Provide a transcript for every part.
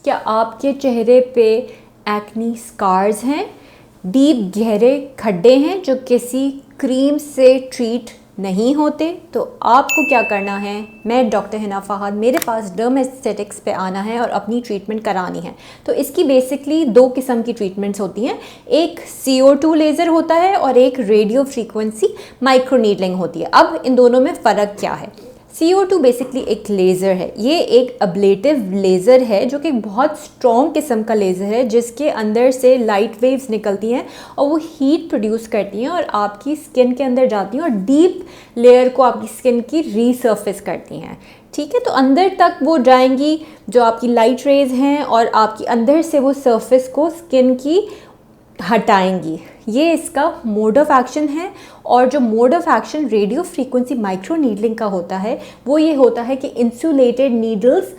क्या आपके चेहरे पे एक्नी स्कार्स हैं, डीप गहरे खड्डे हैं जो किसी क्रीम से ट्रीट नहीं होते? तो आपको क्या करना है, मैं डॉक्टर हिना फहाद, मेरे पास डर्म एस्थेटिक्स पे आना है और अपनी ट्रीटमेंट करानी है। तो इसकी बेसिकली 2 किस्म की ट्रीटमेंट्स होती हैं, एक CO2 लेज़र होता है और एक रेडियो फ्रीक्वेंसी माइक्रोनीडलिंग होती है। अब इन दोनों में फ़र्क क्या है? CO2 बेसिकली एक लेज़र है, ये एक अब्लेटिव लेज़र है जो कि बहुत स्ट्रॉन्ग किस्म का लेज़र है जिसके अंदर से लाइट वेव्स निकलती हैं और वो हीट प्रोड्यूस करती हैं और आपकी स्किन के अंदर जाती हैं और डीप लेयर को आपकी स्किन की रीसर्फेस करती हैं। ठीक है, तो अंदर तक वो जाएंगी जो आपकी लाइट रेज हैं और आपकी अंदर से वो सरफेस को स्किन की हटाएंगी। ये इसका मोड ऑफ एक्शन है। और जो mode of action radio frequency micro needling का होता है वो ये होता है कि इंसुलेटेड नीडल्स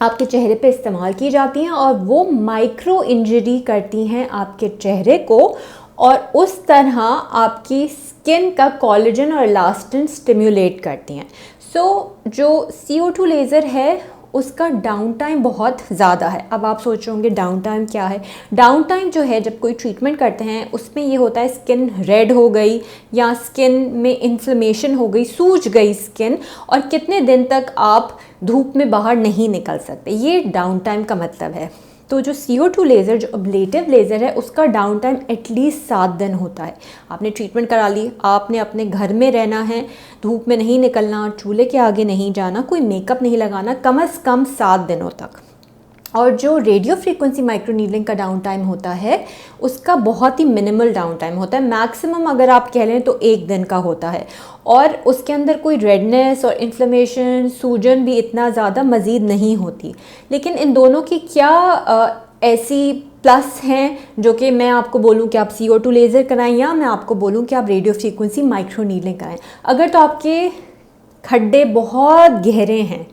आपके चेहरे पे इस्तेमाल की जाती हैं और वो माइक्रो इंजरी करती हैं आपके चेहरे को और उस तरह आपकी स्किन का कोलेजन और इलास्टिन स्टिम्युलेट करती हैं। जो CO2 लेज़र है उसका डाउन टाइम बहुत ज़्यादा है। अब आप सोच रहे होंगे डाउन टाइम क्या है? डाउन टाइम जो है, जब कोई ट्रीटमेंट करते हैं उसमें ये होता है स्किन रेड हो गई या स्किन में इन्फ्लेमेशन हो गई, सूज गई स्किन, और कितने दिन तक आप धूप में बाहर नहीं निकल सकते, ये डाउन टाइम का मतलब है। तो जो CO2 लेज़र, जो अब्लेटिव लेज़र है, उसका डाउन टाइम एटलीस्ट 7 दिन होता है। आपने ट्रीटमेंट करा ली, आपने अपने घर में रहना है, धूप में नहीं निकलना, चूल्हे के आगे नहीं जाना, कोई मेकअप नहीं लगाना, कम से कम 7 दिनों तक। और जो रेडियो फ्रीक्वेंसी माइक्रोनीडलिंग का डाउन टाइम होता है उसका बहुत ही मिनिमल डाउन टाइम होता है, मैक्सिमम अगर आप कह लें तो 1 दिन का होता है। और उसके अंदर कोई रेडनेस और इन्फ्लेमेशन, सूजन भी इतना ज़्यादा मज़ीद नहीं होती। लेकिन इन दोनों की क्या ऐसी प्लस हैं जो कि मैं आपको बोलूं कि आप CO2 लेज़र कराएं या मैं आपको बोलूं कि आप रेडियो फ्रीक्वेंसी माइक्रोनीडलिंग कराएं? अगर तो आपके खड्डे बहुत गहरे हैं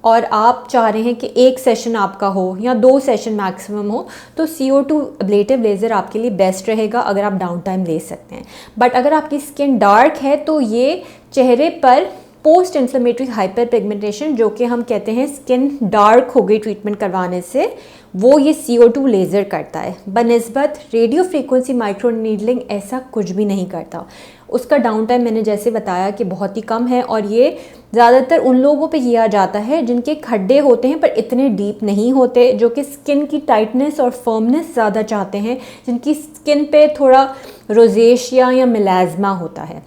और आप चाह रहे हैं कि 1 सेशन आपका हो या 2 सेशन मैक्सिमम हो, तो CO2 अब्लेटिव लेज़र आपके लिए बेस्ट रहेगा अगर आप डाउन टाइम ले सकते हैं। बट अगर आपकी स्किन डार्क है तो ये चेहरे पर पोस्ट इन्फ्लेमेटरी हाइपर पिगमेंटेशन, जो कि हम कहते हैं स्किन डार्क हो गई ट्रीटमेंट करवाने से, वो ये CO2 लेज़र करता है। बनिस्बत रेडियो फ्रीक्वेंसी माइक्रोनीडलिंग ऐसा कुछ भी नहीं करता। उसका डाउन टाइम मैंने जैसे बताया कि बहुत ही कम है और ये ज़्यादातर उन लोगों पे किया जाता है जिनके खड्डे होते हैं पर इतने डीप नहीं होते, जो कि स्किन की टाइटनेस और फर्मनेस ज़्यादा चाहते हैं, जिनकी स्किन पे थोड़ा रोजेशिया या मिलाज़मा होता है।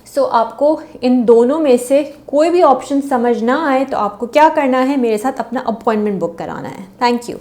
सो आपको इन दोनों में से कोई भी ऑप्शन समझ ना आए तो आपको क्या करना है, मेरे साथ अपना अपॉइंटमेंट बुक कराना है। Thank you.